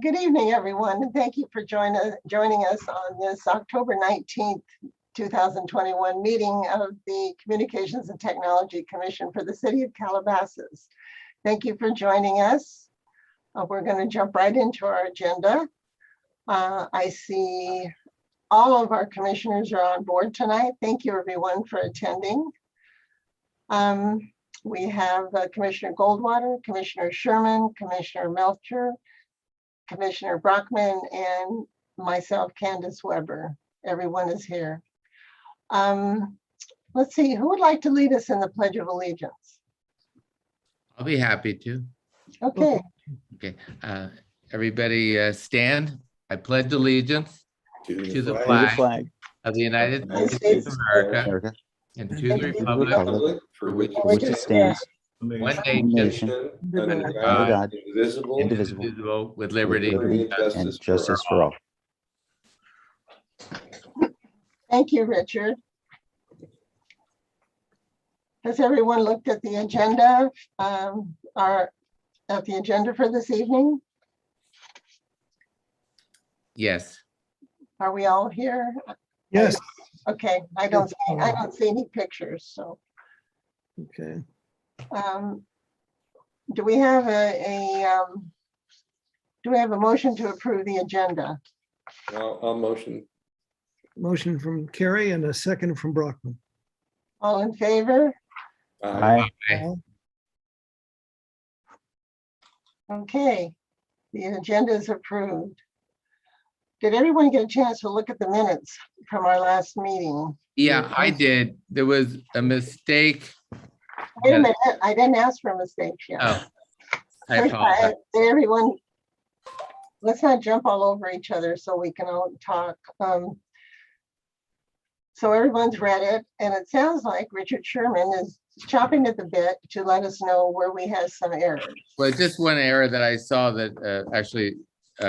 Good evening, everyone, and thank you for joining us on this October 19th, 2021 meeting of the Communications and Technology Commission for the City of Calabasas. Thank you for joining us. We're going to jump right into our agenda. I see all of our commissioners are on board tonight. Thank you, everyone, for attending. We have Commissioner Goldwater, Commissioner Sherman, Commissioner Melcher, Commissioner Brockman, and myself, Candace Weber. Everyone is here. Let's see, who would like to lead us in the Pledge of Allegiance? I'll be happy to. Okay. Okay. Everybody stand. I pledge allegiance to the flag of the United States of America and to the republic for which it stands, one nation, under God, God, indivisible, with liberty and justice for all. Thank you, Richard. Has everyone looked at the agenda? At the agenda for this evening? Yes. Are we all here? Yes. Okay, I don't see any pictures, so. Okay. Do we have a motion to approve the agenda? I'll motion. Motion from Carrie and a second from Brockman. All in favor? Aye. Okay, the agenda is approved. Did everyone get a chance to look at the minutes from our last meeting? Yeah, I did. There was a mistake. Wait a minute, I didn't ask for mistakes yet. Oh, I First, apologize. did everyone, let's not jump all over each other so we can all talk. So everyone's read it, and it sounds like Richard Sherman is chopping at the bit to let us know where we have some errors. Well, just one error that I saw that actually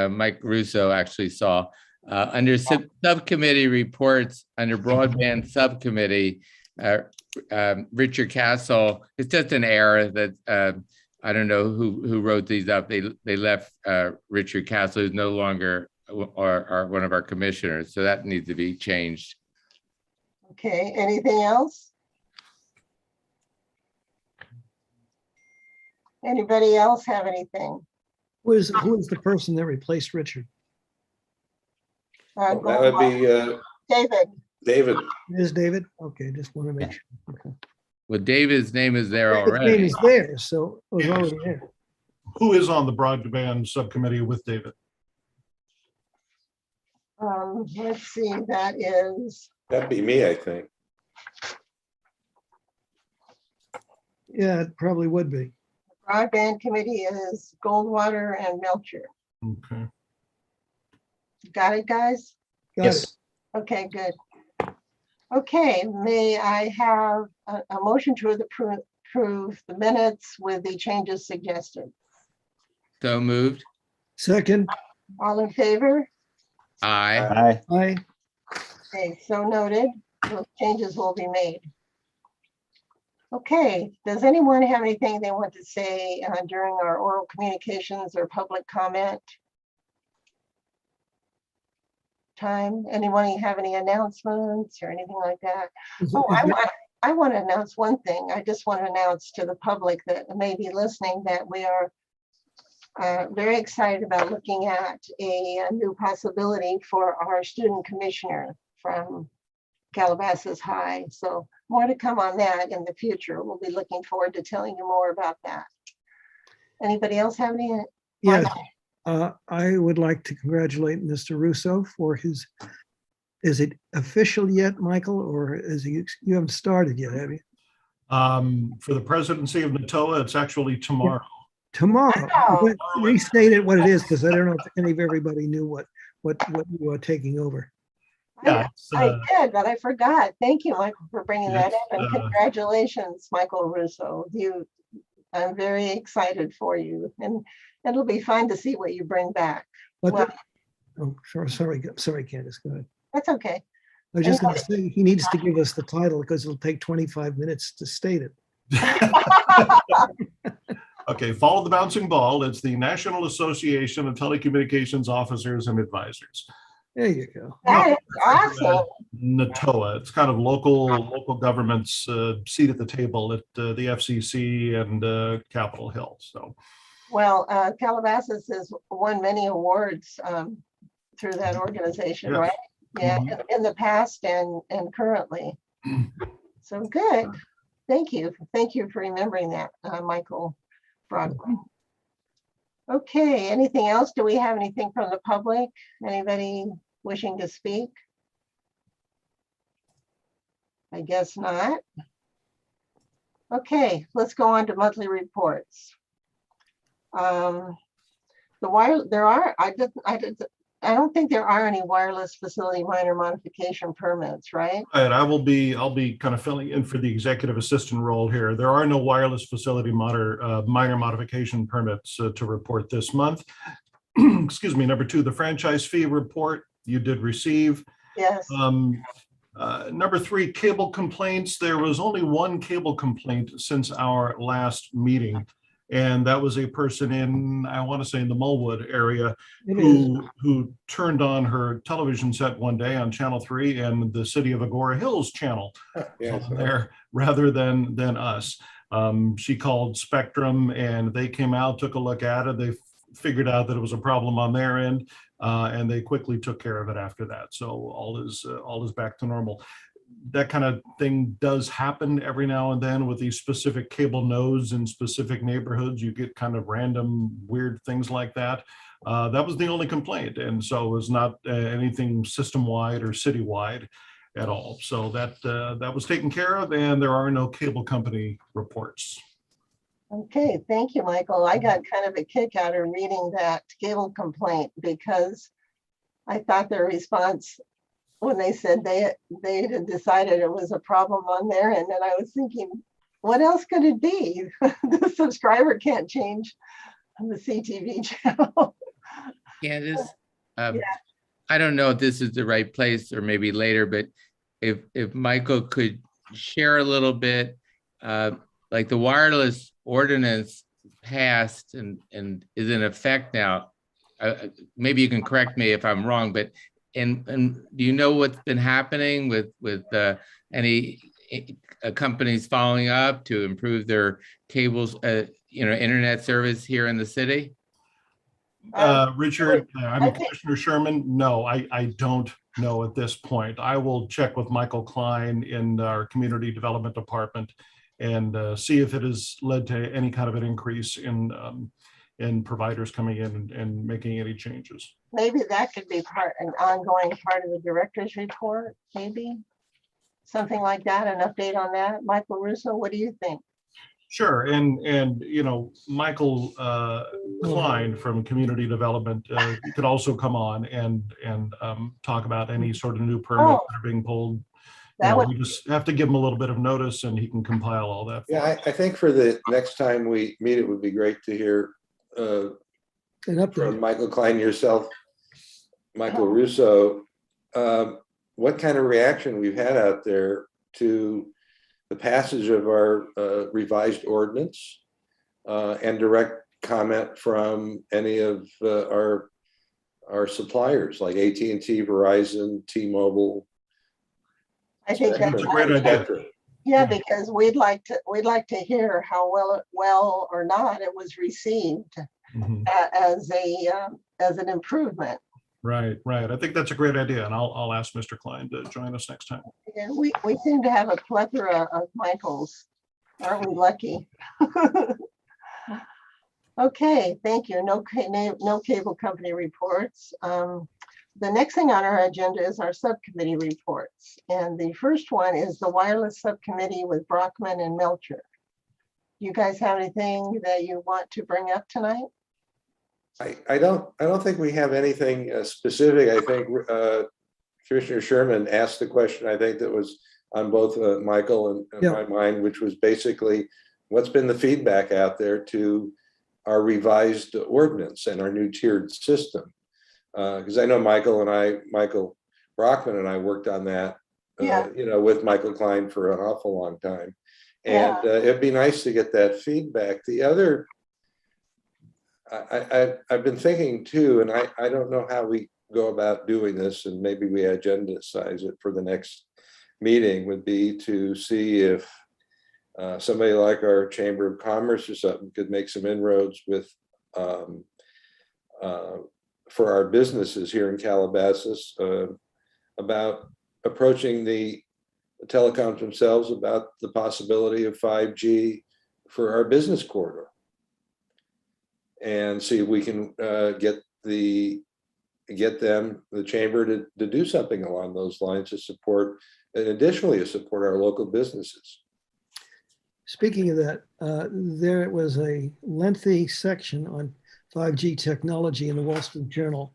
Mike Russo actually saw. Under subcommittee reports, under broadband subcommittee, Richard Castle, it's just an error that I don't know who wrote these up. They left Richard Castle, who's no longer one of our commissioners. So that needs to be changed. Okay, anything else? Anybody else have anything? Who is the person that replaced Richard? That would be David. David. It is David? Okay, just want to make sure. Okay. Well, David's name is there His name already. is there, so it was already there. Who is on the broadband subcommittee with David? Let's see, That'd be me, I think. Yeah, it probably would be. broadband committee is Goldwater and Melcher. Okay. Got it, guys? Got it. Okay, good. Okay, may I have a motion to approve the minutes with the changes suggested? So moved. Second. All in favor? Aye. Aye. Aye. Okay, so noted. Those changes will be made. Okay, does anyone have anything they want to say during our oral communications or public comment time? Anyone have any announcements or anything like that? Oh, I want to announce one thing. I just want to announce to the public that may be listening that we are very excited about looking at a new possibility for our student commissioner from Calabasas High. So more to come on that in the future. We'll be looking forward to telling you more about that. Anybody else have any? Yes, I would like to congratulate Mr. Russo for his, is it official yet, Michael, or is he, you haven't started yet, have you? For the presidency of Natoa, it's actually tomorrow. Tomorrow. Wow. Restate it what it is, because I don't know if any of everybody knew what you are taking over. Yeah, I did, but I forgot. Thank you, Michael, for bringing that up, and Yes, congratulations, Michael Russo. I'm very excited for you, and it'll be fun to see what you bring back. But Well, oh, sorry, Candace, go ahead. that's okay. I was just going to say, he needs to give us the title because it'll take 25 minutes to state it. Okay, follow the bouncing ball. It's the National Association of Telecommunications Officers and Advisors. There you go. That is awesome. Natoa. It's kind of local government's seat at the table at the FCC and Capitol Hill. So, Well, Calabasas has won many awards through that organization, Yes. right? Yeah, Mhm. in the past and currently. So good. Thank you. Thank you for remembering that, Michael Brockman. Okay, anything else? Do we have anything from the public? Anybody wishing to speak? I guess not. Okay, let's go on to monthly reports. I don't think there are any wireless facility minor modification permits, right? and I'll be kind of filling in for the executive assistant role here. There are no wireless facility minor modification permits to report this month. Excuse me. Number 2, the franchise fee report you did receive. Yes. Number 3, cable complaints. There was only one cable complaint since our last meeting, and that was a person in, I want to say, in the Mulwood area who turned on her television set one day on Channel 3 and the City of Agora Hills channel there rather than us. She called Spectrum, and they came out, took a look at it. They figured out that it was a problem on their end, and they quickly took care of it after that. So all is back to normal. That kind of thing does happen every now and then with these specific cable nodes in specific neighborhoods. You get kind of random weird things like that. That was the only complaint, and so it was not anything system-wide or city-wide at all. So that was taken care of, and there are no cable company reports. Okay, thank you, Michael. I got kind of a kick out of reading that cable complaint because I thought their response when they said they had decided it was a problem on their end, and I was thinking, what else could it be? The subscriber can't change the CTV channel. Candace, Yeah. I don't know if this is the right place or maybe later, but if Michael could share a little bit, like the wireless ordinance passed and is in effect now. Maybe you can correct me if I'm wrong, but and do you know what's been happening with any companies following up to improve their cables, internet service here in the city? Richard, I'm Commissioner Sherman. No, I don't know at this point. I will check with Michael Klein in our Community Development Department and see if it has led to any kind of an increase in providers coming in and making any changes. Maybe that could be an ongoing part of the director's report, maybe something like that, an update on that. Michael Russo, what do you think? Sure, and Michael Klein from Community Development could also come on and talk about any sort of new permits that are being pulled. We just have to give him a little bit of notice, and he can compile all that. Yeah, I think for the next time we meet, it would be great to hear from Michael Klein, yourself, Michael Russo, what kind of reaction we've had out there to the passage of our revised ordinance, and direct comment from any of our suppliers like AT&T, Verizon, T-Mobile. I think that's a great idea. Yeah, because we'd like to hear how well or not it was received as an improvement. Right. I think that's a great idea, and I'll ask Mr. Klein to join us next time. Yeah, we seem to have a plethora of Michaels. Aren't we lucky? Okay, thank you. No cable company reports. The next thing on our agenda is our subcommittee reports. And the first one is the wireless subcommittee with Brockman and Melcher. You guys have anything that you want to bring up tonight? I don't think we have anything specific. I think Commissioner Sherman asked the question, I think that was on both Michael and my mind, which was basically what's been the feedback out there to our revised ordinance and our new tiered system. Because I know Michael Brockman and I worked on that, with Michael Klein for an awful long time. And it'd be nice to get that feedback. The other I've been thinking too, and I don't know how we go about doing this, and maybe we agendize it for the next meeting, would be to see if somebody like our Chamber of Commerce or something could make some inroads with for our businesses here in Calabasas about approaching the telecoms themselves about the possibility of 5G for our business corridor, and see if we can get the chamber to do something along those lines to support, and additionally to support our local businesses. Speaking of that, there was a lengthy section on 5G technology in the Wall Street Journal.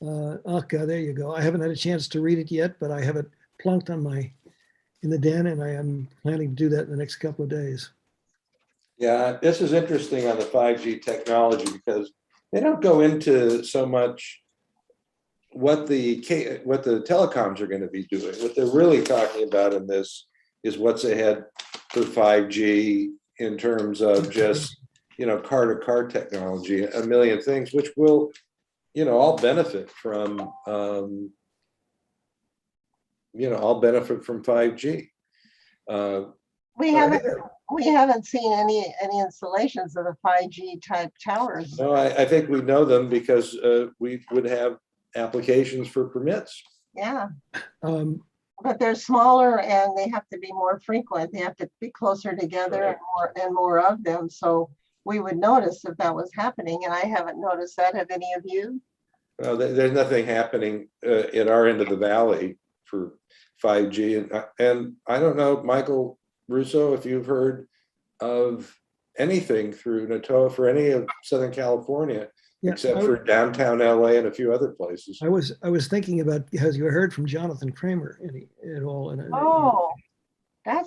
Okay, there you go. I haven't had a chance to read it yet, but I have it plunked in the den, and I am planning to do that in the next couple of days. Yeah, this is interesting on the 5G technology because they don't go into so much what the telecoms are going to be doing. What they're really talking about in this is what's ahead for 5G in terms of just, car-to-car technology, a million things, which will, all benefit from, all benefit from 5G. We haven't seen any installations of the 5G type towers. No, I think we know them because we would have applications for permits. Yeah. But they're smaller and they have to be more frequent. They have to be closer together, right, and more of them. So we would notice if that was happening, and I haven't noticed that. Have any of you? Well, there's nothing happening at our end of the valley for 5G, and I don't know, Michael Russo, if you've heard of anything through Natoa for any of Southern California. Yeah, except for downtown LA and a few other places. I was thinking about, has you heard from Jonathan Kramer at all? Oh,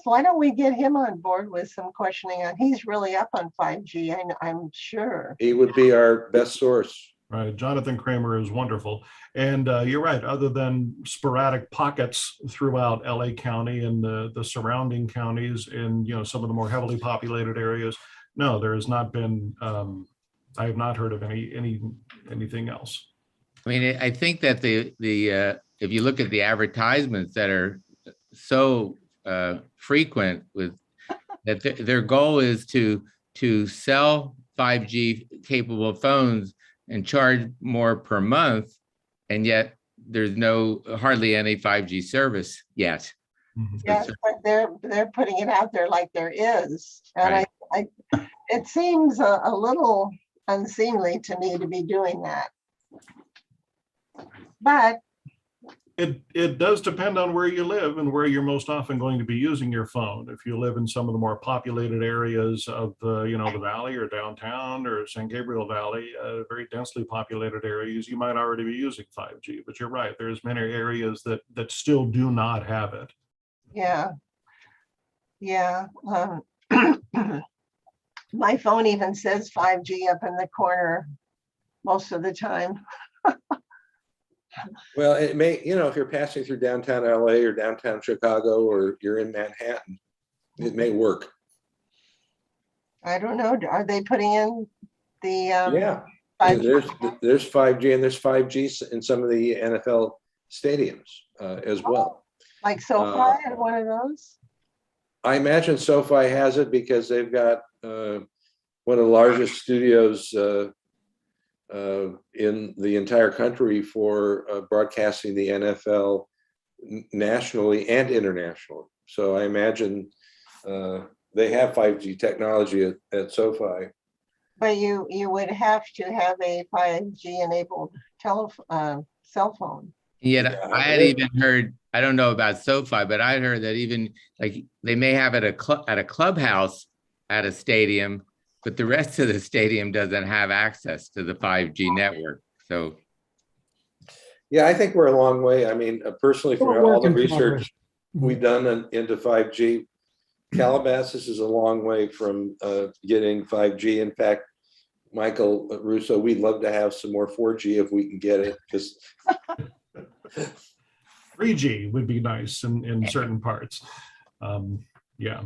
why don't we get him on board with some questioning on? He's really up on 5G, I'm sure. He would be our best source. Right, Jonathan Kramer is wonderful, and you're right. Other than sporadic pockets throughout LA County and the surrounding counties, and some of the more heavily populated areas, no, there has not been. I have not heard of anything else. I mean, I think that the if you look at the advertisements that are so frequent with that, their goal is to sell 5G capable phones and charge more per month, and yet there's hardly any 5G service yet. Mm-hmm. Yes, but they're putting it out there like there is, and right. It seems a little unseemly to me to be doing that, but it does depend on where you live and where you're most often going to be using your phone. If you live in some of the more populated areas of the the valley or downtown or San Gabriel Valley, very densely populated areas, you might already be using 5G. But you're right, there's many areas that still do not have it. Yeah. My phone even says 5G up in the corner most of the time. Well, it may, if you're passing through downtown LA or downtown Chicago or you're in Manhattan, it may work. I don't know. Are they putting in the 5G? There's 5G, and there's 5G in some of the NFL stadiums as well. Like SoFi had one of those? I imagine SoFi has it because they've got one of the largest studios in the entire country for broadcasting the NFL nationally and internationally. So I imagine they have 5G technology at SoFi. But you would have to have a 5G enabled cell phone. Yet I had even heard, I don't know about SoFi, but I heard that even like they may have it at a clubhouse at a stadium, but the rest of the stadium doesn't have access to the 5G network. So, yeah, I think we're a long way. I mean, personally, from all the research we've done into 5G, Calabasas is a long way from getting 5G. In fact, Michael Russo, we'd love to have some more 4G if we can get it. 3G would be nice in certain parts. yeah,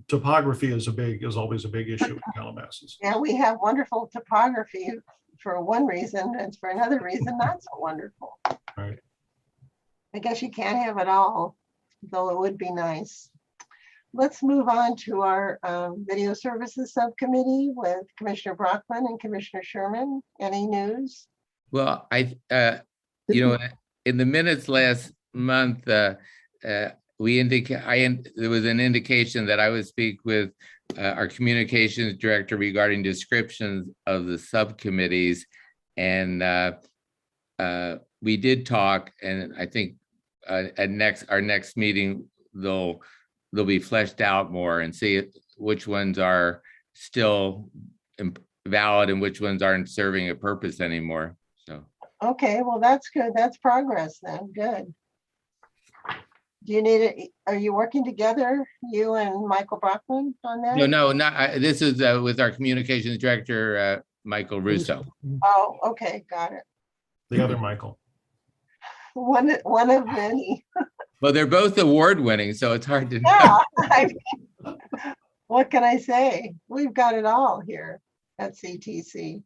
topography is always a big issue in Calabasas. Yeah, we have wonderful topography for one reason, and for another reason, not so wonderful. Right. I guess you can't have it all, though it would be nice. Let's move on to our Video Services Subcommittee with Commissioner Brockman and Commissioner Sherman. Any news? Well, you know, in the minutes last month, there was an indication that I would speak with our communications director regarding descriptions of the subcommittees. And we did talk, and I think at our next meeting, they'll be fleshed out more and see which ones are still valid and which ones aren't serving a purpose anymore. So. Okay, well, that's good. That's progress then. Good. Do you need it? Are you working together, you and Michael Brockman, on that? No, not. This is with our communications director, Michael Russo. Oh, okay, got it. The other Michael. One of many. Well, they're both award-winning, so it's hard to know. Yeah, I mean, what can I say? We've got it all here at CTC.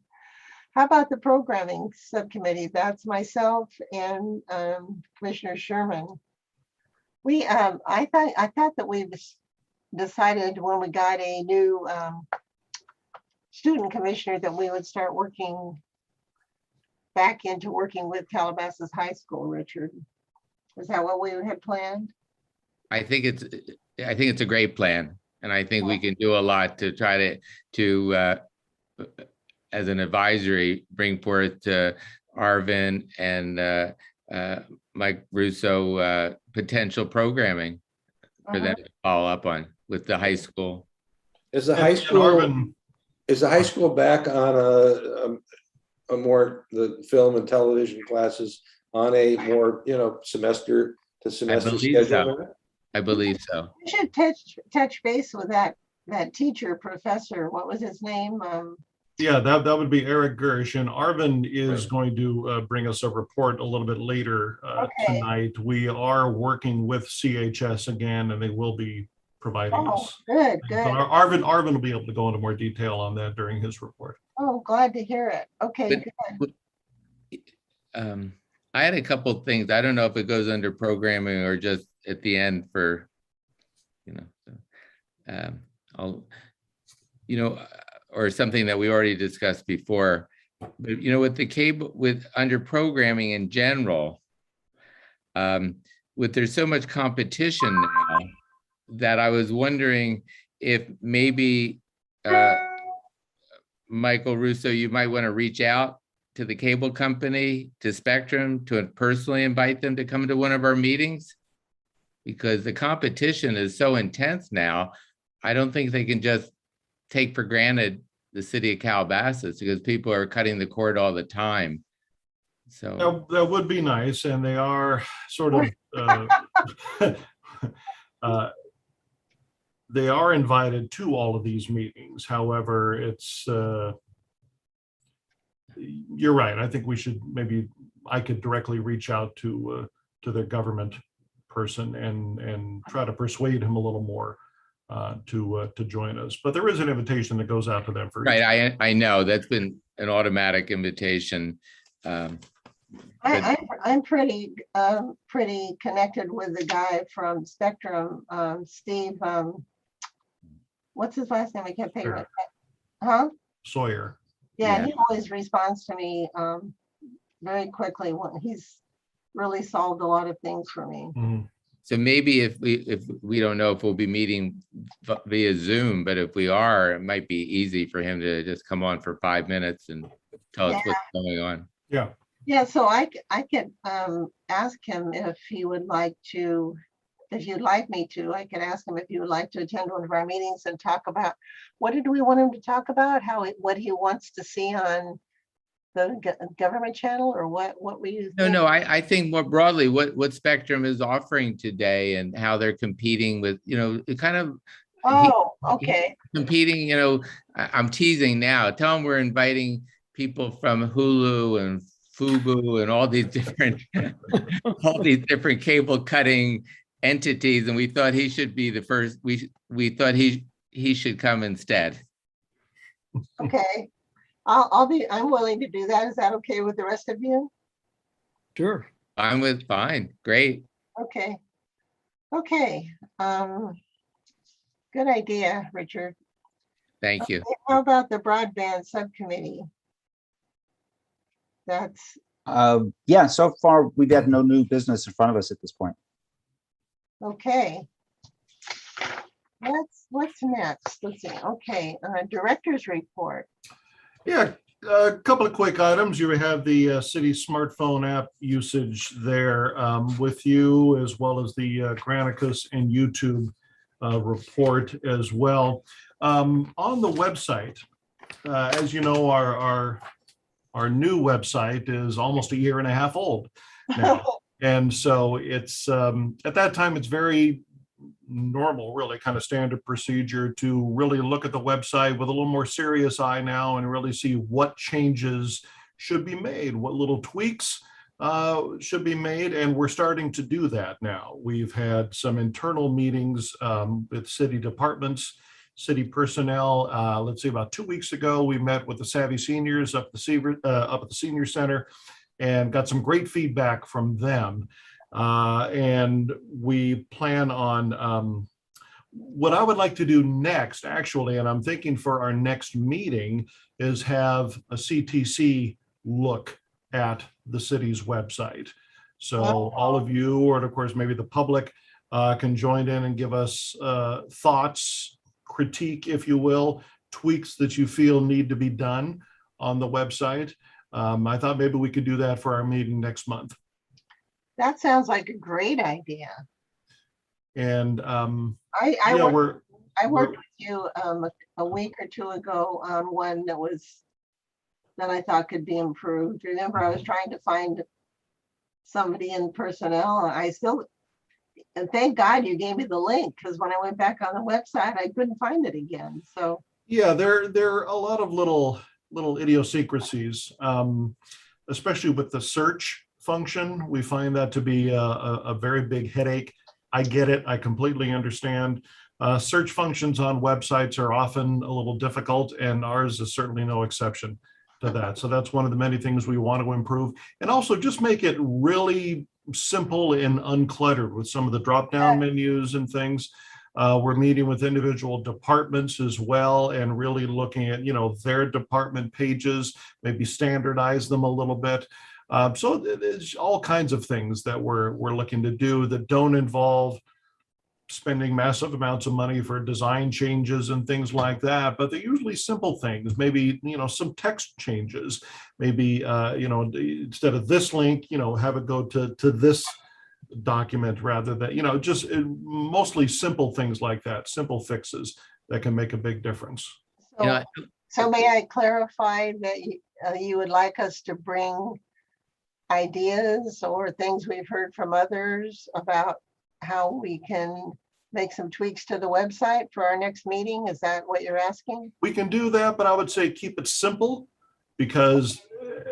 How about the Programming Subcommittee? That's myself and Commissioner Sherman. I thought that we decided when we got a new student commissioner that we would start working back into working with Calabasas High School, Richard. Is that what we had planned? I think it's a great plan, and I think we can do a lot to try to as an advisory, bring forth Arvin and Mike Russo potential programming for them to follow up on with the high school. Is the high school back on a more the film and television classes on a more semester to semester schedule? I believe so. We should touch base with that teacher professor. What was his name? Yeah, that would be Eric Gersh, and Arvin is going to bring us a report a little bit later tonight. We are working with CHS again, and they will be providing us. Good. But Arvin will be able to go into more detail on that during his report. Oh, glad to hear it. Okay, good. I had a couple of things. I don't know if it goes under programming or just at the end for, or something that we already discussed before. But with the cable, under programming in general, there's so much competition now that I was wondering if maybe Michael Russo, you might want to reach out to the cable company, to Spectrum, to personally invite them to come to one of our meetings, because the competition is so intense now. I don't think they can just take for granted the city of Calabasas, because people are cutting the cord all the time. So that would be nice, and they are sort of they are invited to all of these meetings. However, it's you're right. I think I could directly reach out to the government person and try to persuade him a little more to join us. But there is an invitation that goes out to them for right. I know that's been an automatic invitation. I'm pretty connected with the guy from Spectrum, Steve. What's his last name? I can't think of it. Huh? Sawyer. Yeah, he always responds to me very quickly. He's really solved a lot of things for me. Mm-hmm. So maybe if we don't know if we'll be meeting via Zoom, but if we are, it might be easy for him to just come on for 5 minutes and tell us what's going on. Yeah. Yeah, so I could ask him if he would like to, if you'd like me to, I could ask him if he would like to attend one of our meetings and talk about, what did we want him to talk about? What he wants to see on the government channel, or what were you thinking? No, I think more broadly what Spectrum is offering today and how they're competing with, kind of. Oh, okay. Competing, I'm teasing now. Tell them we're inviting people from Hulu and Fubu and all these different cable cutting entities, and we thought he should be the first. We thought he should come instead. Okay, I'm willing to do that. Is that okay with the rest of you? Sure. Fine, great. Okay. Okay. Good idea, Richard. Thank you. Okay, how about the Broadband Subcommittee? That's Yeah, so far we've had no new business in front of us at this point. okay. What's next? Let's see. Okay, director's report. Yeah, a couple of quick items. You have the city smartphone app usage there with you, as well as the Granicus and YouTube report as well. On the website, as you know, our new website is almost a year and a half old now. And so it's at that time, it's very normal, really kind of standard procedure to really look at the website with a little more serious eye now and really see what changes should be made, what little tweaks should be made. And we're starting to do that now. We've had some internal meetings with city departments, city personnel. Let's see, about 2 weeks ago, we met with the Savvy Seniors up at the Senior Center and got some great feedback from them. And we plan on what I would like to do next, actually, and I'm thinking for our next meeting, is have a CTC look at the city's website. So all of you, or of course, maybe the public can join in and give us thoughts, critique, if you will, tweaks that you feel need to be done on the website. I thought maybe we could do that for our meeting next month. That sounds like a great idea. And I worked with you a week or two ago on one that I thought could be improved. Remember, I was trying to find somebody in personnel. And thank God you gave me the link, because when I went back on the website, I couldn't find it again. So yeah, there are a lot of little idiosyncrasies, especially with the search function. We find that to be a very big headache. I get it. I completely understand. Search functions on websites are often a little difficult, and ours is certainly no exception to that. So that's one of the many things we want to improve, and also just make it really simple and uncluttered with some of the drop-down menus and things. We're meeting with individual departments as well, and really looking at, their department pages, maybe standardize them a little bit. So there's all kinds of things that we're looking to do that don't involve spending massive amounts of money for design changes and things like that, but they're usually simple things. Maybe, some text changes, maybe, instead of this link, have it go to this document rather than, just mostly simple things like that, simple fixes that can make a big difference. So may I clarify that you would like us to bring ideas or things we've heard from others about how we can make some tweaks to the website for our next meeting? Is that what you're asking? We can do that, but I would say keep it simple, because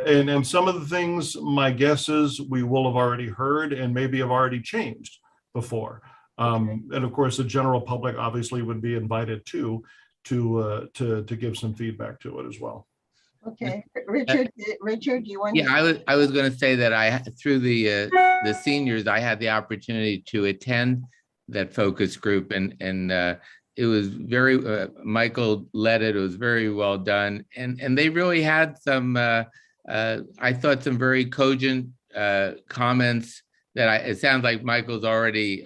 and some of the things, my guess is we will have already heard and maybe have already changed before. And of course, the general public obviously would be invited to give some feedback to it as well. Okay, Richard, you want? Yeah, I was going to say that through the seniors, I had the opportunity to attend that focus group, and it was very Michael led it. It was very well done, and they really had some I thought some very cogent comments that it sounds like Michael's already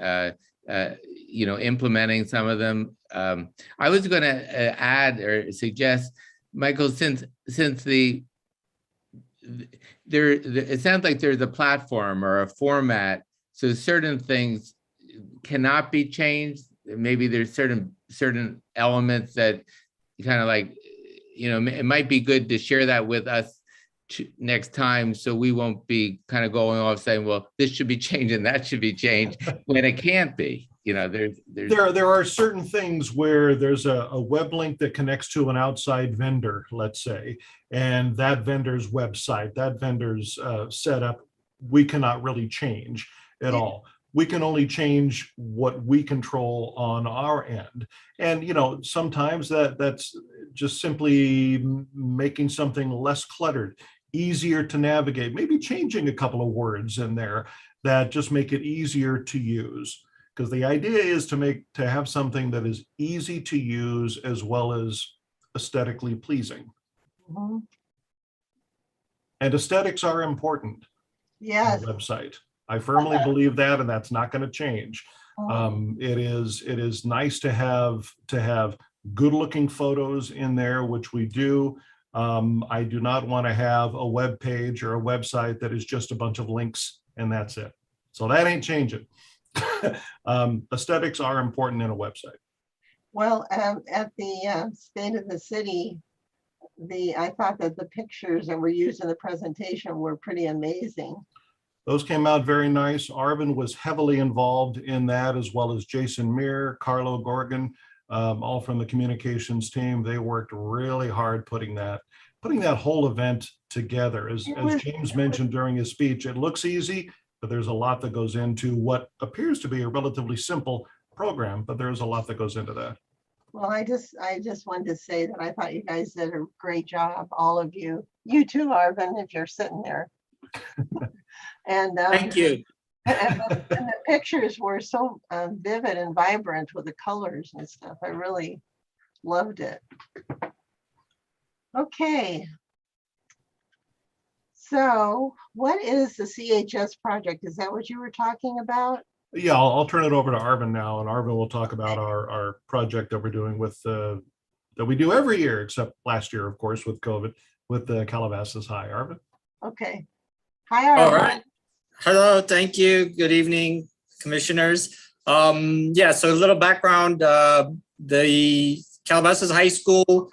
implementing some of them. I was going to add or suggest, Michael, since it sounds like there's a platform or a format, so certain things cannot be changed. Maybe there's certain elements that kind of like, it might be good to share that with us next time, so we won't be kind of going off saying, well, this should be changed and that should be changed when it can't be. There are certain things where there's a web link that connects to an outside vendor, let's say, and that vendor's website, that vendor's setup, we cannot really change at all. we can only change what we control on our end. And, you know, sometimes that's just simply making something less cluttered, easier to navigate, maybe changing a couple of words in there that just make it easier to use. Because the idea is to have something that is easy to use as well as aesthetically pleasing. Mhm. And aesthetics are important Yes. on the website. I firmly believe that, and that's not going to change. It is nice to have good looking photos in there, which we do. I do not want to have a web page or a website that is just a bunch of links and that's it. So that ain't changing. Aesthetics are important in a website. Well, at the State of the City, I thought that the pictures that were used in the presentation were pretty amazing. Those came out very nice. Arvin was heavily involved in that, as well as Jason Meir, Carlo Gorgon, all from the communications team. They worked really hard putting that whole event together. As James mentioned during his speech, it looks easy, but there's a lot that goes into what appears to be a relatively simple program, but there's a lot that goes into that. Well, I just wanted to say that I thought you guys did a great job, all of you. You too, Arvin, if you're sitting there. And thank you. And the pictures were so vivid and vibrant with the colors and stuff. I really loved it. Okay. So what is the CHS project? Is that what you were talking about? Yeah, I'll turn it over to Arvin now, and Arvin will talk about our project that we're doing with that we do every year, except last year, of course, with COVID, with the Calabasas High. Arvin. Okay. Hi, Arvin. All right. Hello. Thank you. Good evening, commissioners. Yeah. So a little background. The Calabasas High School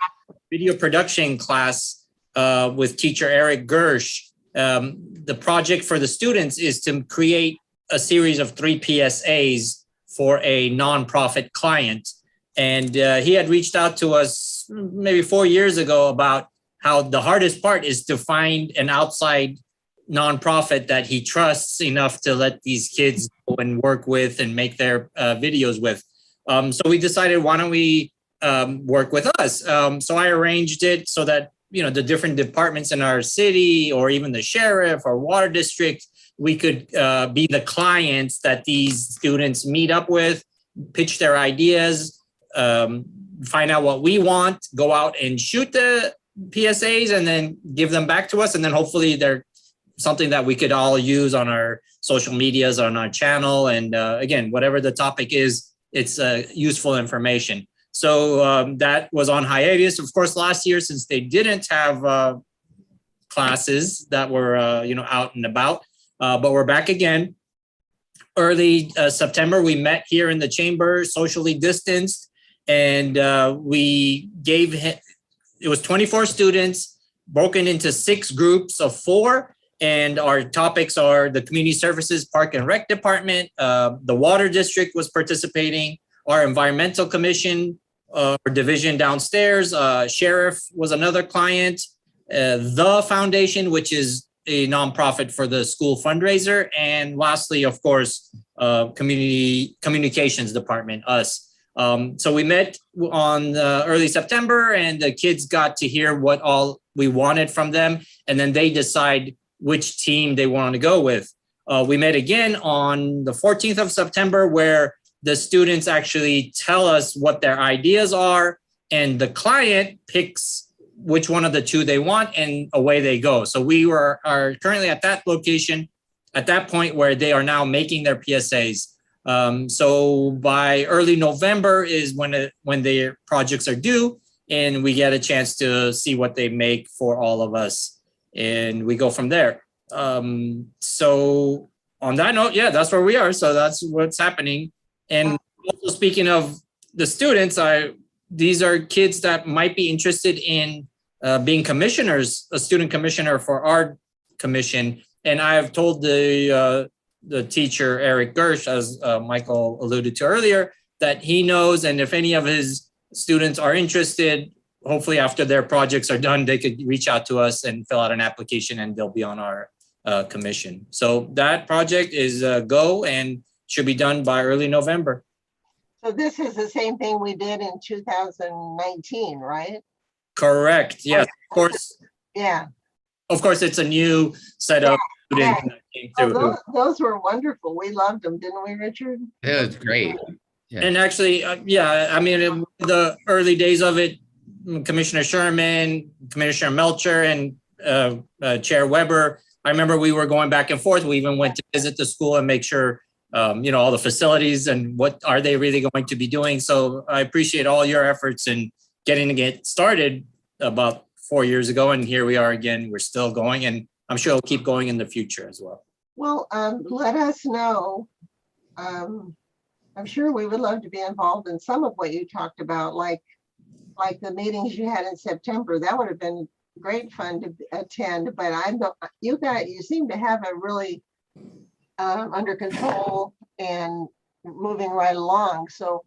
video production class with teacher Eric Gersh. The project for the students is to create a series of 3 PSAs for a nonprofit client. And he had reached out to us maybe 4 years ago about how the hardest part is to find an outside nonprofit that he trusts enough to let these kids go and work with and make their videos with. So we decided, why don't we work with us? So I arranged it so that, you know, the different departments in our city, or even the sheriff or water district, we could be the clients that these students meet up with, pitch their ideas, find out what we want, go out and shoot the PSAs and then give them back to us. And then hopefully they're something that we could all use on our social medias, on our channel. And again, whatever the topic is, it's useful information. So that was on hiatus. Of course, last year, since they didn't have classes that were out and about, but we're back again. Early September, we met here in the chamber, socially distanced, and we gave him, it was 24 students broken into 6 groups of 4. And our topics are the Community Services Park and Rec Department, the Water District was participating, our Environmental Commission, our division downstairs, Sheriff was another client, the Foundation, which is a nonprofit for the school fundraiser, and lastly, of course, Communications Department, us. So we met on early September, and the kids got to hear what all we wanted from them, and then they decide which team they want to go with. We met again on the 14th of September, where the students actually tell us what their ideas are, and the client picks which one of the 2 they want, and away they go. So we are currently at that location, at that point where they are now making their PSAs. So by early November is when their projects are due, and we get a chance to see what they make for all of us. And we go from there. So on that note, yeah, that's where we are. So that's what's happening. And also speaking of the students, these are kids that might be interested in being commissioners, a student commissioner for our commission. And I have told the teacher, Eric Gersh, as Michael alluded to earlier, that he knows, and if any of his students are interested, hopefully after their projects are done, they could reach out to us and fill out an application, and they'll be on our commission. So that project is go, and should be done by early November. So this is the same thing we did in 2019, right? Correct. Yes, of course. Yeah. Of course, it's a new set of students that came through. Those were wonderful. We loved them, didn't we, Richard? It was great. Yeah. And actually, yeah, I mean, in the early days of it, Commissioner Sherman, Commissioner Melcher, and Chair Weber, I remember we were going back and forth. We even went to visit the school and make sure, you know, all the facilities and what are they really going to be doing. So I appreciate all your efforts in getting to get started about 4 years ago. And here we are again, we're still going, and I'm sure it'll keep going in the future as well. Well, let us know. I'm sure we would love to be involved in some of what you talked about, like the meetings you had in September. That would have been great fun to attend, but you seem to have it really under control and moving right along. So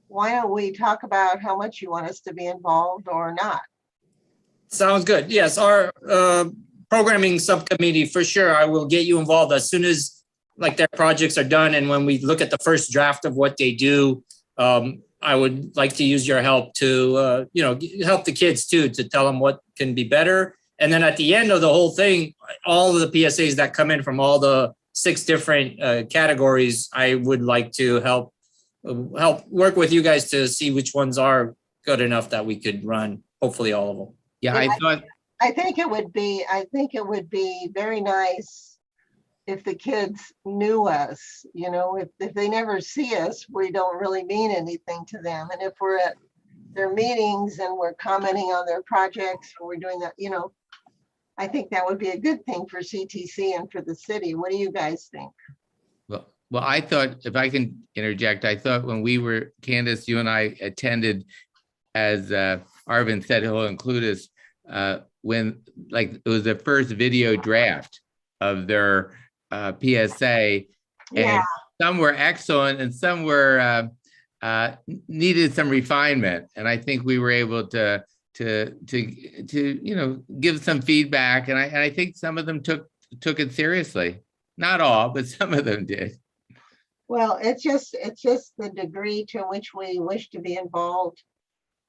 why don't we talk about how much you want us to be involved or not? Sounds good. Yes, our programming subcommittee, for sure, I will get you involved as soon as like their projects are done. And when we look at the first draft of what they do, I would like to use your help to, you know, help the kids too, to tell them what can be better. And then at the end of the whole thing, all of the PSAs that come in from all the 6 different categories, I would like to help work with you guys to see which ones are good enough that we could run, hopefully all of them. Yeah, I think it would be very nice if the kids knew us. You know, if they never see us, we don't really mean anything to them. And if we're at their meetings and we're commenting on their projects and we're doing that, you know, I think that would be a good thing for CTC and for the city. What do you guys think? Well, I thought, if I can interject, I thought when we were, Candace, you and I attended, as Arvin said, he'll include us, when like it was the first video draft of their PSA, and some were excellent and some were needed some refinement. And I think we were able to you know, give some feedback, and I think some of them took it seriously. Not all, but some of them did. Well, it's just the degree to which we wish to be involved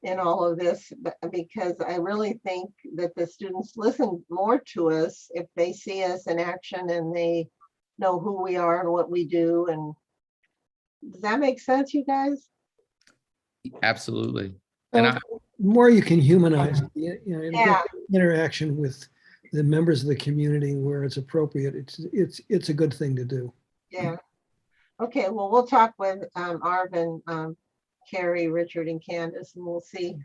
in all of this, because I really think that the students listen more to us if they see us in action and they know who we are and what we do. And does that make sense, you guys? Absolutely. Well, And the more you can humanize, you know, and Yeah. get interaction with the members of the community where it's appropriate, it's a good thing to do. Yeah. Okay, well, we'll talk with Arvin, Carrie, Richard, and Candace, and we'll see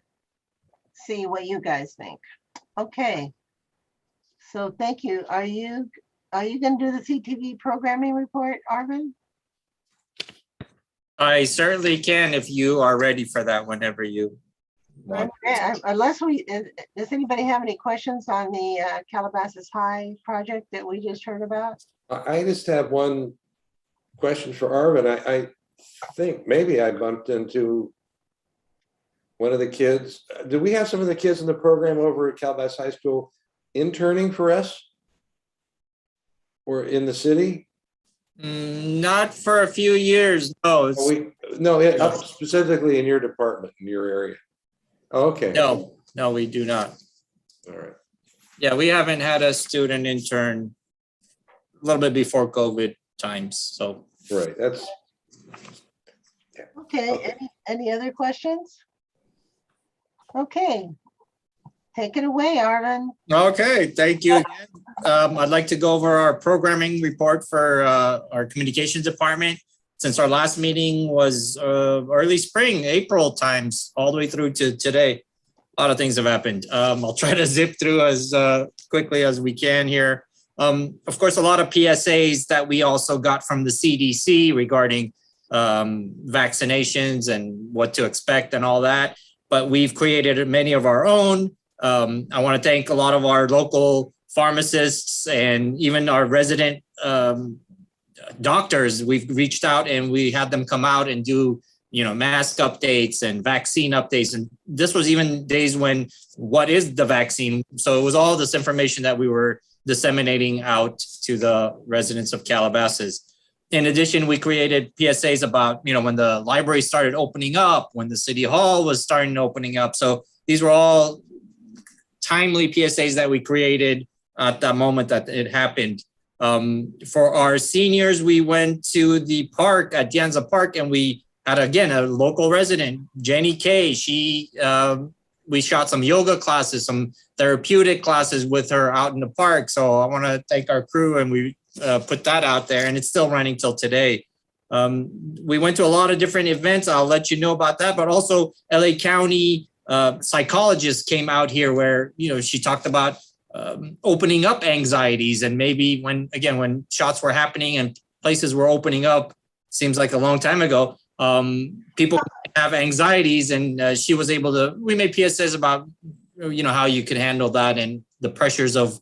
what you guys think. Okay. So thank you. Are you going to do the CTV programming report, Arvin? I certainly can if you are ready for that whenever you want. Unless does anybody have any questions on the Calabasas High project that we just heard about? I just have one question for Arvin. I think maybe I bumped into one of the kids. Do we have some of the kids in the program over at Calabasas High School interning for us or in the city? Not for a few years, no. Specifically in your department, in your area. Okay. No, we do not. All right. Yeah, we haven't had a student intern a little bit before COVID times, so. Right, that's. Okay, any other questions? Okay, take it away, Arvin. Okay, thank you again. I'd like to go over our programming report for our communications department. Since our last meeting was early spring, April times, all the way through to today. A lot of things have happened. I'll try to zip through as quickly as we can here. Of course, a lot of PSAs that we also got from the CDC regarding vaccinations and what to expect and all that. But we've created many of our own. I want to thank a lot of our local pharmacists and even our resident doctors. We've reached out and we had them come out and do, you know, mask updates and vaccine updates. And this was even days when, what is the vaccine? So it was all this information that we were disseminating out to the residents of Calabasas. In addition, we created PSAs about, when the library started opening up, when the city hall was starting opening up. So these were all timely PSAs that we created at that moment that it happened. For our seniors, we went to the park at Dianza Park, and we had, again, a local resident, Jenny Kay. We shot some yoga classes, some therapeutic classes with her out in the park. So I want to thank our crew, and we put that out there, and it's still running till today. We went to a lot of different events. I'll let you know about that, but also LA County psychologist came out here where, she talked about opening up anxieties, and maybe when shots were happening and places were opening up, seems like a long time ago, people have anxieties, and she was able to, we made PSAs about, how you could handle that and the pressures of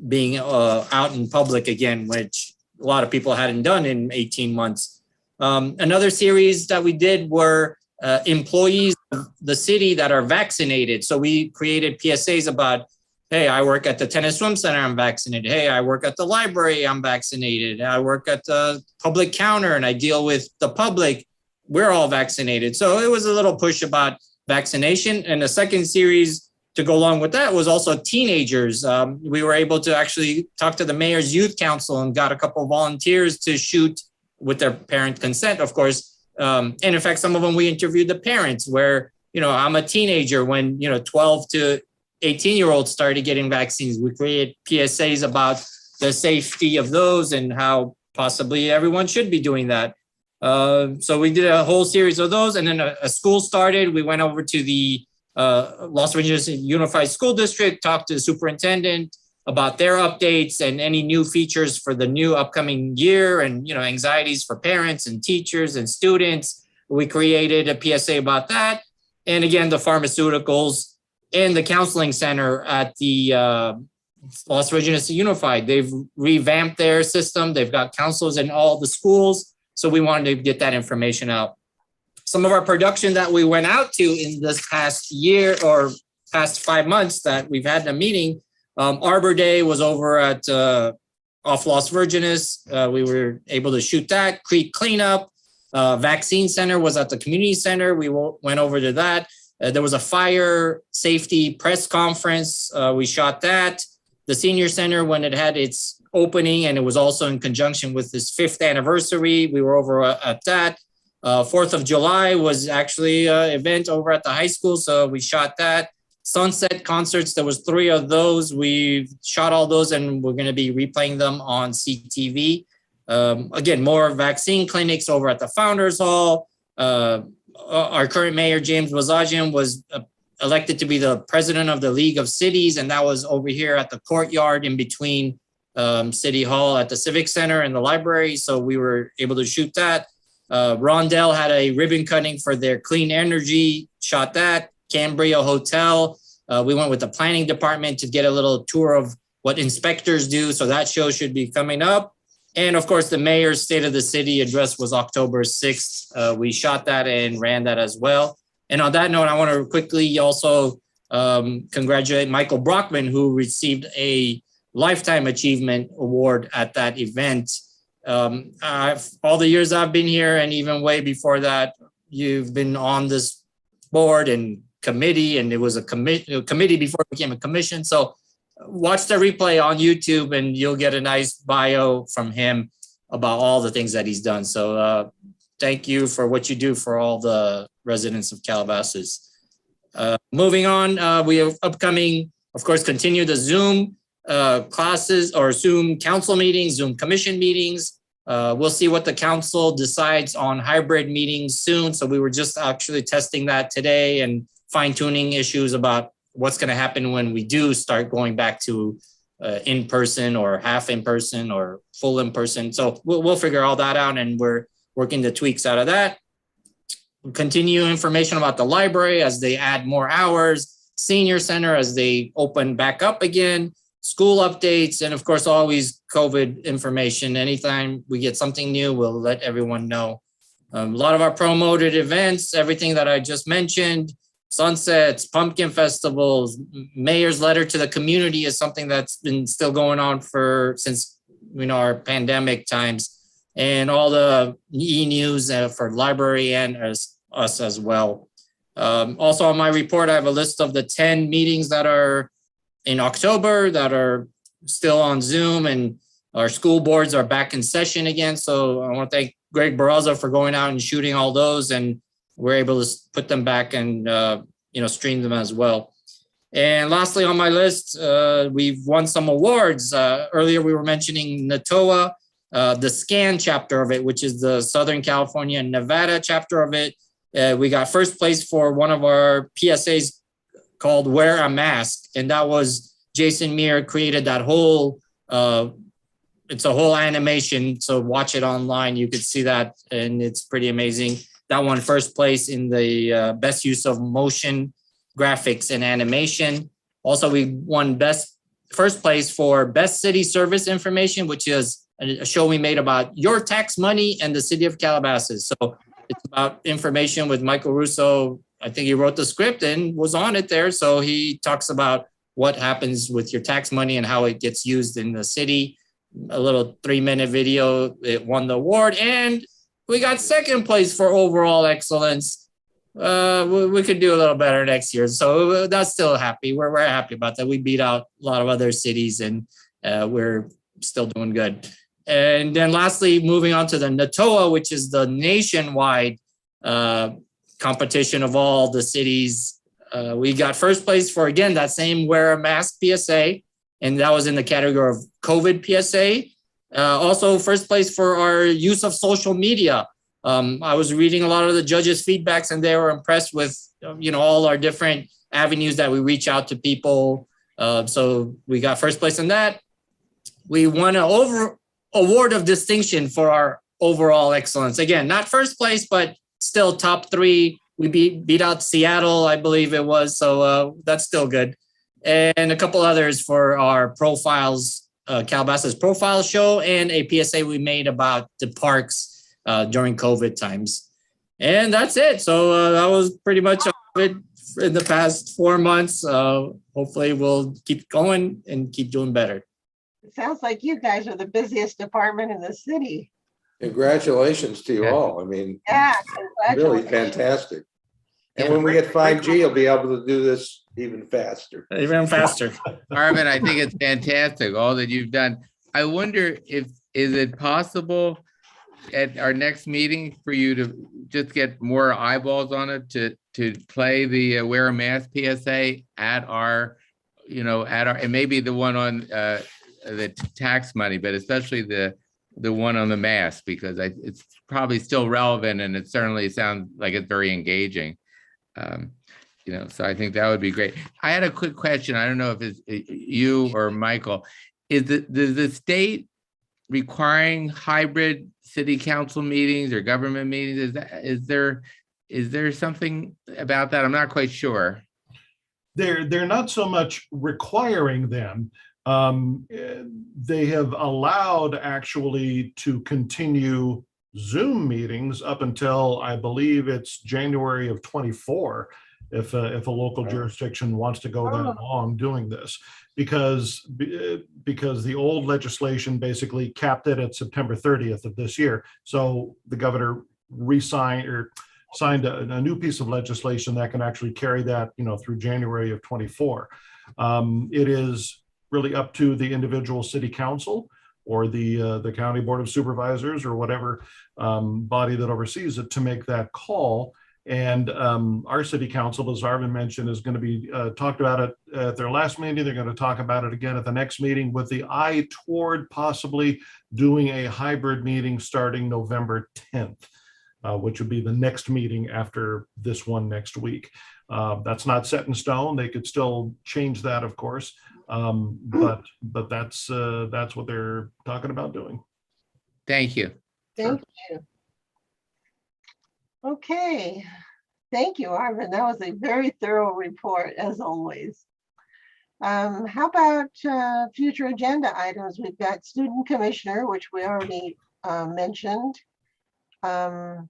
being out in public again, which a lot of people hadn't done in 18 months. Another series that we did were employees of the city that are vaccinated. So we created PSAs about, hey, I work at the tennis swim center, I'm vaccinated. Hey, I work at the library, I'm vaccinated. I work at the public counter and I deal with the public. We're all vaccinated. So it was a little push about vaccination. And the second series to go along with that was also teenagers. We were able to actually talk to the mayor's youth council and got a couple of volunteers to shoot with their parent consent, of course. And in fact, some of them, we interviewed the parents where, I'm a teenager when, 12 to 18-year-olds started getting vaccines. We created PSAs about the safety of those and how possibly everyone should be doing that. So we did a whole series of those, and then a school started. We went over to the Los Angeles Unified School District, talked to the superintendent about their updates and any new features for the new upcoming year, and anxieties for parents and teachers and students. We created a PSA about that. And again, the pharmaceuticals and the counseling center at the Las Virgenes Unified. They've revamped their system. They've got counselors in all the schools. So we wanted to get that information out. Some of our production that we went out to in this past year or past 5 months that we've had in a meeting, Arbor Day was over at off Las Virgenes. We were able to shoot that. Creek Cleanup, Vaccine Center was at the community center. We went over to that. There was a fire safety press conference. We shot that. The senior center, when it had its opening, and it was also in conjunction with this 5th anniversary, we were over at that. 4th of July was actually an event over at the high school, so we shot that. Sunset concerts, there was 3 of those. We shot all those, and we're going to be replaying them on CTV. Again, more vaccine clinics over at the Founders Hall. Our current mayor, James Wazajian, was elected to be the president of the League of Cities, and that was over here at the courtyard in between City Hall at the Civic Center and the library. So we were able to shoot that. Rondell had a ribbon cutting for their clean energy, shot that. Cambria Hotel. We went with the planning department to get a little tour of what inspectors do. So that show should be coming up. And of course, the mayor's State of the City address was October 6th. We shot that and ran that as well. And on that note, I want to quickly also congratulate Michael Brockman, who received a Lifetime Achievement Award at that event. All the years I've been here, and even way before that, you've been on this board and committee, and it was a committee before it became a commission. So watch the replay on YouTube and you'll get a nice bio from him about all the things that he's done. So thank you for what you do for all the residents of Calabasas. Moving on, we have upcoming, of course, continue the Zoom classes or Zoom council meetings, Zoom commission meetings. We'll see what the council decides on hybrid meetings soon. So we were just actually testing that today and fine-tuning issues about what's going to happen when we do start going back to in-person or half in-person or full in-person. So we'll figure all that out, and we're working the tweaks out of that. We'll continue information about the library as they add more hours, senior center as they open back up again, school updates, and of course, always COVID information. Anytime we get something new, we'll let everyone know. A lot of our promoted events, everything that I just mentioned, sunsets, pumpkin festivals, mayor's letter to the community is something that's been still going on since our pandemic times. and all the e-news for library and us as well. Also on my report, I have a list of the 10 meetings that are in October that are still on Zoom, and our school boards are back in session again. So I want to thank Greg Barraza for going out and shooting all those, and we're able to put them back and stream them as well. And lastly on my list, we've won some awards. Earlier we were mentioning Natoa, the SCAN chapter of it, which is the Southern California and Nevada chapter of it. We got first place for one of our PSAs called Wear a Mask. And that was Jason Meir created that whole, it's a whole animation. So watch it online. You could see that, and it's pretty amazing. That won first place in the best use of motion graphics and animation. Also, we won first place for best city service information, which is a show we made about your tax money and the city of Calabasas. So it's about information with Michael Russo. I think he wrote the script and was on it there. So he talks about what happens with your tax money and how it gets used in the city. A little 3-minute video. It won the award, and we got second place for overall excellence. We could do a little better next year. So that's still happy. We're happy about that. We beat out a lot of other cities, and we're still doing good. And then lastly, moving on to the Natoa, which is the nationwide competition of all the cities. We got first place for, again, that same Wear a Mask PSA, and that was in the category of COVID PSA. Also first place for our use of social media. I was reading a lot of the judges' feedbacks, and they were impressed with, all our different avenues that we reach out to people. So we got first place in that. We won an award of distinction for our overall excellence. Again, not first place, but still top 3. We beat out Seattle, I believe it was. So that's still good. And a couple others for our profiles, Calabasas profile show, and a PSA we made about the parks during COVID times. And that's it. So that was pretty much it in the past 4 months. Hopefully we'll keep going and keep doing better. It sounds like you guys are the busiest department in the city. Congratulations to you all. I mean, yeah, really fantastic. And when we get 5G, you'll be able to do this even faster. Even faster. Arvin, I think it's fantastic, all that you've done. I wonder is it possible at our next meeting for you to just get more eyeballs on it to play the Wear a Mask PSA at our, and maybe the one on the tax money, but especially the one on the mask, because it's probably still relevant, and it certainly sounds like it's very engaging. So I think that would be great. I had a quick question. I don't know if it's you or Michael. Is the state requiring hybrid city council meetings or government meetings? Is there something about that? I'm not quite sure. They're not so much requiring them. They have allowed actually to continue Zoom meetings up until, I believe it's January of 24, if a local jurisdiction wants to go that long doing this, because the old legislation basically capped it at September 30th of this year. So the governor signed a new piece of legislation that can actually carry that, through January of 24. It is really up to the individual city council or the county board of supervisors or whatever body that oversees it to make that call. And our city council, as Arvin mentioned, is going to be talked about it at their last meeting. They're going to talk about it again at the next meeting, with the eye toward possibly doing a hybrid meeting starting November 10th, which would be the next meeting after this one next week. That's not set in stone. They could still change that, of course. But that's what they're talking about doing. Thank you. Thank you. Okay. Thank you, Arvin. That was a very thorough report, as always. How about future agenda items? We've got student commissioner, which we already mentioned. And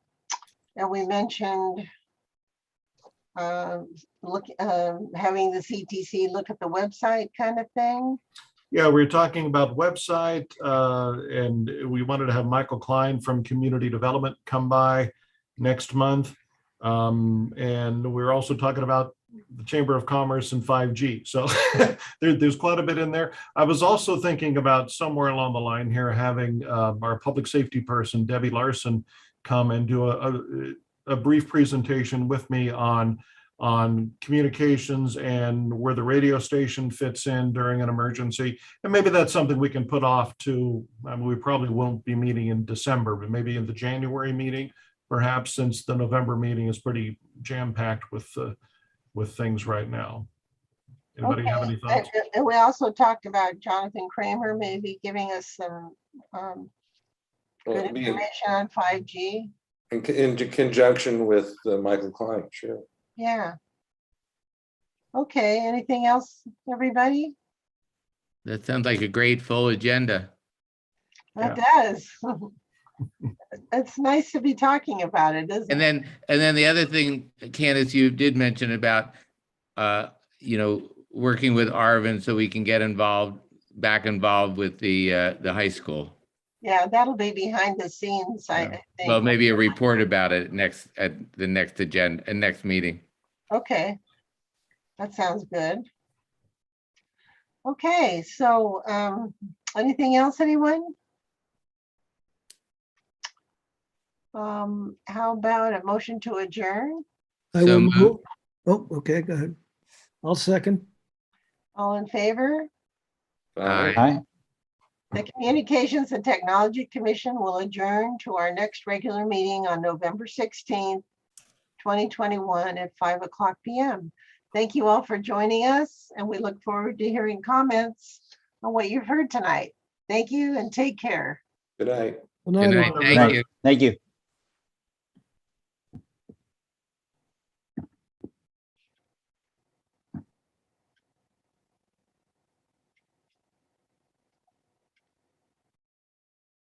we mentioned having the CTC look at the website kind of thing. Yeah, we were talking about website, and we wanted to have Michael Klein from Community Development come by next month. And we're also talking about the Chamber of Commerce and 5G. So there's quite a bit in there. I was also thinking about somewhere along the line here, having our public safety person, Debbie Larson, come and do a brief presentation with me on communications and where the radio station fits in during an emergency. And maybe that's something we can put off to, I mean, we probably won't be meeting in December, but maybe in the January meeting, perhaps, since the November meeting is pretty jam-packed with things right now. Anybody have any thoughts? And we also talked about Jonathan Kramer maybe giving us some good information on 5G. In conjunction with Michael Klein, sure. Yeah. Okay, anything else, everybody? That sounds like a great full agenda. That does. It's nice to be talking about it, isn't it? And then the other thing, Candace, you did mention about, working with Arvin so we can get back involved with the high school. Yeah, that'll be behind the scenes, I think. Well, maybe a report about it at the next agenda and next meeting. Okay, that sounds good. Okay, so anything else, anyone? How about a motion to adjourn? I So will moved. move. Oh, okay, go ahead. I'll second. All in favor? Aye. Aye. The Communications and Technology Commission will adjourn to our next regular meeting on November 16th, 2021 at 5:00 p.m. Thank you all for joining us, and we look forward to hearing comments on what you've heard tonight. Thank you and take care. Good night. Good Good night, night. everyone. Thank you. Thank you.